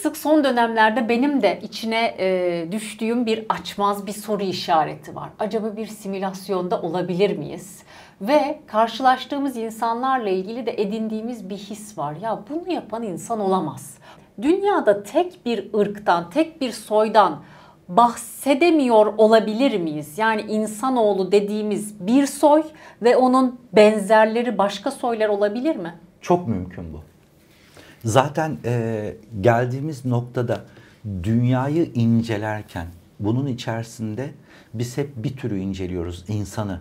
sık son dönemlerde benim de içine düştüğüm bir açmaz bir soru işareti var. Acaba bir simülasyonda olabilir miyiz? Ve karşılaştığımız insanlarla ilgili de edindiğimiz bir his var. Ya bunu yapan insan olamaz. Dünyada tek bir ırktan, tek bir soydan bahsedemiyor olabilir miyiz? Yani insanoğlu dediğimiz bir soy ve onun benzerleri başka soylar olabilir mi? Çok mümkün bu. Zaten geldiğimiz noktada dünyayı incelerken bunun içerisinde biz hep bir türü inceliyoruz, insanı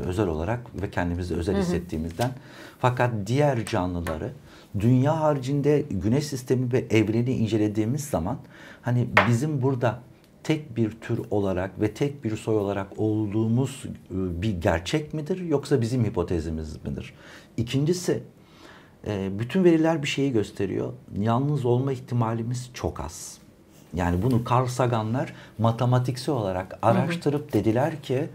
özel olarak ve kendimizi özel hissettiğimizden. Fakat diğer canlıları dünya haricinde güneş sistemi ve evreni incelediğimiz zaman hani bizim burada tek bir tür olarak ve tek bir soy olarak olduğumuz bir gerçek midir yoksa bizim hipotezimiz midir? İkincisi, bütün veriler bir şeyi gösteriyor. Yalnız olma ihtimalimiz çok az. Yani bunu Carl Saganlar matematiksel olarak araştırıp dediler ki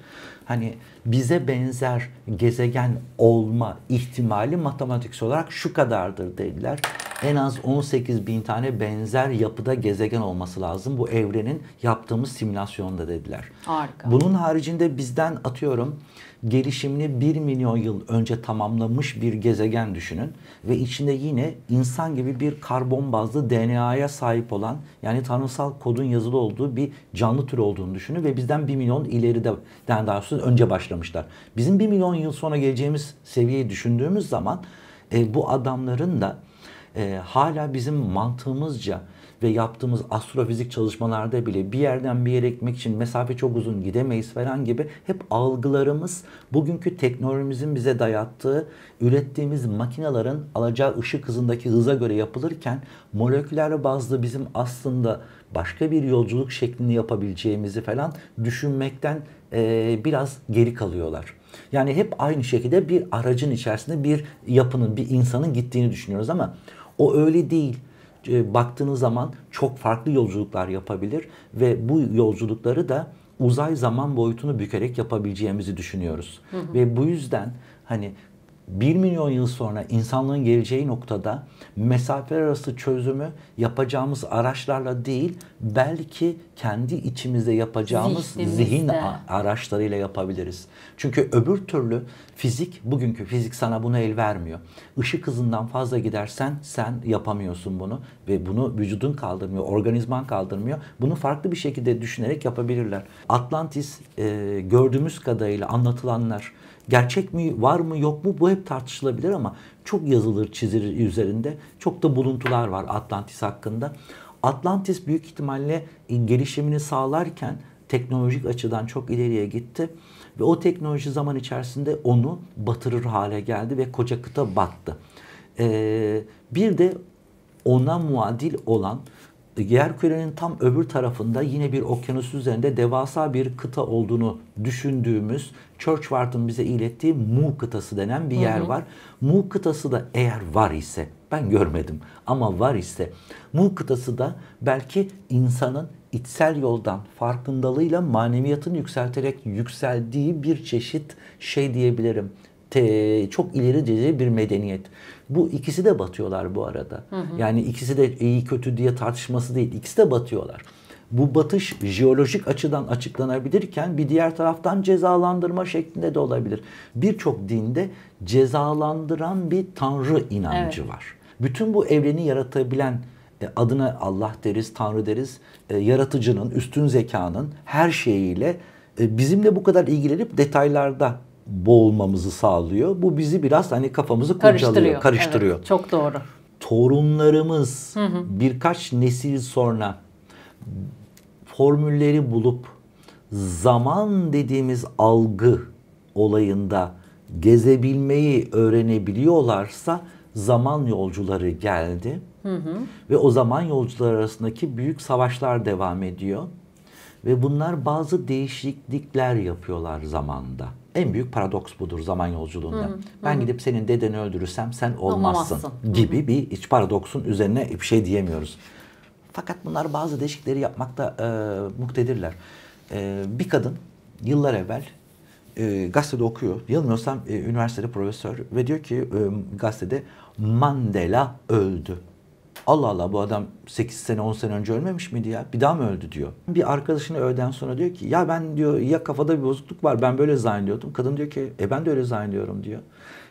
hani bize benzer gezegen olma ihtimali matematiksel olarak şu kadardır dediler. En az 18 bin tane benzer yapıda gezegen olması lazım bu evrenin yaptığımız simülasyonda dediler. Harika. Bunun haricinde bizden atıyorum gelişimini 1 milyon yıl önce tamamlamış bir gezegen düşünün ve içinde yine insan gibi bir karbon bazlı DNA'ya sahip olan yani tanrısal kodun yazılı olduğu bir canlı türü olduğunu düşünün ve bizden 1 milyon ileride daha doğrusu önce başlamışlar. Bizim 1 milyon yıl sonra geleceğimiz seviyeyi düşündüğümüz zaman bu adamların da hala bizim mantığımızca ve yaptığımız astrofizik çalışmalarda bile bir yerden bir yere gitmek için mesafe çok uzun gidemeyiz falan gibi hep algılarımız bugünkü teknolojimizin bize dayattığı ürettiğimiz makinelerin alacağı ışık hızındaki hıza göre yapılırken moleküler bazlı bizim aslında başka bir yolculuk şeklini yapabileceğimizi falan düşünmekten biraz geri kalıyorlar. Yani hep aynı şekilde bir aracın içerisinde bir yapının, bir insanın gittiğini düşünüyoruz ama o öyle değil. Baktığınız zaman çok farklı yolculuklar yapabilir ve bu yolculukları da uzay zaman boyutunu bükerek yapabileceğimizi düşünüyoruz. Ve bu yüzden hani 1 milyon yıl sonra insanlığın geleceği noktada mesafeler arası çözümü yapacağımız araçlarla değil, belki kendi içimizde yapacağımız zihin araçlarıyla yapabiliriz. Çünkü öbür türlü fizik, bugünkü fizik sana bunu el vermiyor. Işık hızından fazla gidersen sen yapamıyorsun bunu ve bunu vücudun kaldırmıyor, organizman kaldırmıyor. Bunu farklı bir şekilde düşünerek yapabilirler. Atlantis gördüğümüz kadarıyla anlatılanlar gerçek mi, var mı, yok mu bu hep tartışılabilir ama çok yazılır, çizilir üzerinde. Çok da buluntular var Atlantis hakkında. Atlantis büyük ihtimalle gelişimini sağlarken teknolojik açıdan çok ileriye gitti. Ve o teknoloji zaman içerisinde onu batırır hale geldi ve koca kıta battı. Bir de ona muadil olan yerkürenin tam öbür tarafında yine bir okyanus üzerinde devasa bir kıta olduğunu düşündüğümüz Churchward'ın bize ilettiği Mu kıtası denen bir yer var. Mu kıtası da eğer var ise, ben görmedim ama var ise Mu kıtası da belki insanın içsel yoldan farkındalığıyla maneviyatını yükselterek yükseldiği bir çeşit şey diyebilirim. Çok ileri derece bir medeniyet. Bu ikisi de batıyorlar bu arada. Yani ikisi de iyi kötü diye tartışması değil. İkisi de batıyorlar. Bu batış jeolojik açıdan açıklanabilirken bir diğer taraftan cezalandırma şeklinde de olabilir. Birçok dinde cezalandıran bir tanrı inancı var. Bütün bu evreni yaratabilen adına Allah deriz, Tanrı deriz, yaratıcının, üstün zekanın her şeyiyle bizimle bu kadar ilgilenip detaylarda boğulmamızı sağlıyor. Bu bizi biraz hani kafamızı kurcalıyor, karıştırıyor. Evet, çok doğru. Torunlarımız birkaç nesil sonra formülleri bulup zaman dediğimiz algı olayında gezebilmeyi öğrenebiliyorlarsa zaman yolcuları geldi. Ve o zaman yolcular arasındaki büyük savaşlar devam ediyor. Ve bunlar bazı değişiklikler yapıyorlar zamanda. En büyük paradoks budur zaman yolculuğunda. Ben gidip senin dedeni öldürürsem sen olmazsın gibi bir iç paradoksun üzerine bir şey diyemiyoruz. Fakat bunlar bazı değişiklikleri yapmakta muktedirler. Bir kadın yıllar evvel gazetede okuyor. Yanılmıyorsam üniversitede profesör ve diyor ki gazetede Mandela öldü. Allah Allah, bu adam 8 sene 10 sene önce ölmemiş miydi ya? Bir daha mı öldü diyor. Bir arkadaşını öğleden sonra diyor ki ya ben diyor ya kafada bir bozukluk var, ben böyle zannediyordum. Kadın diyor ki ben de öyle zannediyorum diyor.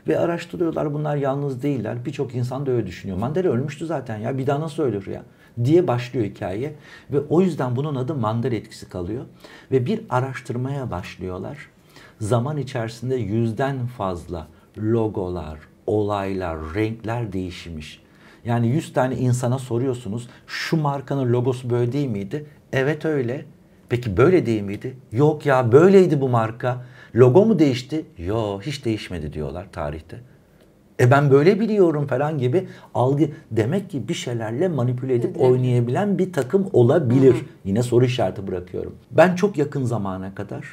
Ve araştırıyorlar, bunlar yalnız değiller. Birçok insan da öyle düşünüyor. Mandela ölmüştü zaten ya, bir daha nasıl ölür ya diye başlıyor hikaye. Ve o yüzden bunun adı Mandela etkisi kalıyor. Ve bir araştırmaya başlıyorlar. Zaman içerisinde 100'den fazla logolar, olaylar, renkler değişmiş. Yani 100 tane insana soruyorsunuz, şu markanın logosu böyle değil miydi? Evet öyle. Peki böyle değil miydi? Yok ya, böyleydi bu marka. Logo mu değişti? Yok, hiç değişmedi diyorlar tarihte. Ben böyle biliyorum falan gibi algı. Demek ki bir şeylerle manipüle edip oynayabilen bir takım olabilir. Yine soru işareti bırakıyorum. Ben çok yakın zamana kadar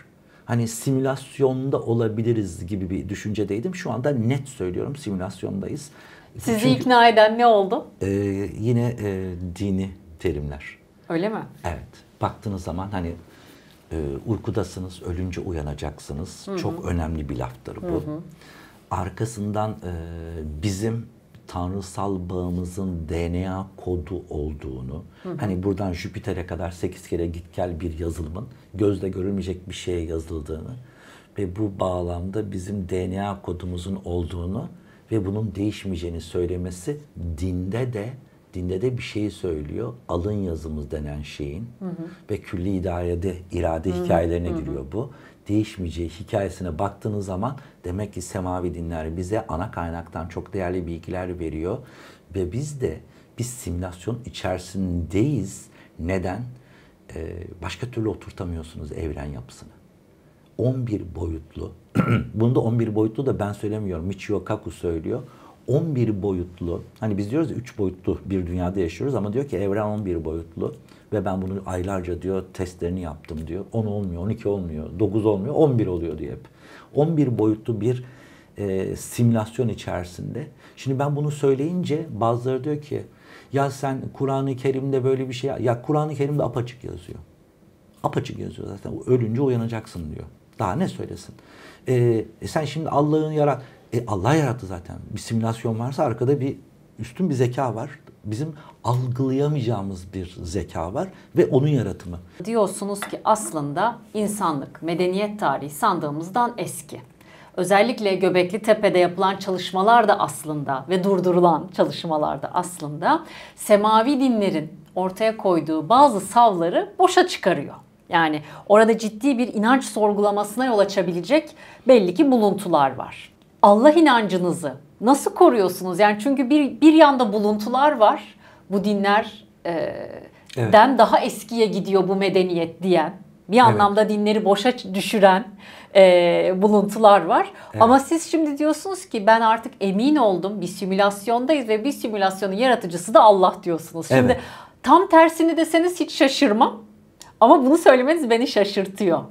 hani simülasyonda olabiliriz gibi bir düşüncedeydim. Şu anda net söylüyorum, simülasyondayız. Sizi ikna eden ne oldu? Yine dini terimler. Öyle mi? Evet. Baktığınız zaman hani uykudasınız, ölünce uyanacaksınız. Çok önemli bir laftır bu. Arkasından bizim tanrısal bağımızın DNA kodu olduğunu, hani buradan Jüpiter'e kadar 8 kere git gel bir yazılımın gözle görülmeyecek bir şeye yazıldığını ve bu bağlamda bizim DNA kodumuzun olduğunu ve bunun değişmeyeceğini söylemesi dinde de bir şeyi söylüyor. Alın yazımız denen şeyin ve külli irade hikayelerine giriyor bu. Değişmeyeceği hikayesine baktığınız zaman demek ki semavi dinler bize ana kaynaktan çok değerli bilgiler veriyor. Ve biz de bir simülasyon içerisindeyiz. Neden? Başka türlü oturtamıyorsunuz evren yapısını. 11 boyutlu, bunu da 11 boyutlu da ben söylemiyorum, Michio Kaku söylüyor. 11 boyutlu, hani biz diyoruz ya 3 boyutlu bir dünyada yaşıyoruz ama diyor ki evren 11 boyutlu ve ben bunu aylarca diyor testlerini yaptım diyor. 10 olmuyor, 12 olmuyor, 9 olmuyor, 11 oluyor diyor hep. 11 boyutlu bir simülasyon içerisinde. Şimdi ben bunu söyleyince bazıları diyor ki ya sen Kur'an-ı Kerim'de böyle bir şey, ya Kur'an-ı Kerim'de apaçık yazıyor. Apaçık yazıyor zaten, ölünce uyanacaksın diyor. Daha ne söylesin? Sen şimdi Allah'ın Allah yarattı zaten. Bir simülasyon varsa arkada bir üstün bir zeka var. Bizim algılayamayacağımız bir zeka var ve onun yaratımı. Diyorsunuz ki aslında insanlık, medeniyet tarihi sandığımızdan eski. Özellikle Göbekli Tepe'de yapılan çalışmalar da aslında ve durdurulan çalışmalar da aslında semavi dinlerin ortaya koyduğu bazı savları boşa çıkarıyor. Yani orada ciddi bir inanç sorgulamasına yol açabilecek belli ki buluntular var. Allah inancınızı nasıl koruyorsunuz? Yani çünkü bir yanda buluntular var. Bu dinlerden daha eskiye gidiyor bu medeniyet diyen. Bir anlamda dinleri boşa düşüren buluntular var. Evet. Ama siz şimdi diyorsunuz ki ben artık emin oldum, bir simülasyondayız ve bir simülasyonun yaratıcısı da Allah diyorsunuz. Şimdi tam tersini deseniz hiç şaşırmam. Ama bunu söylemeniz beni şaşırtıyor.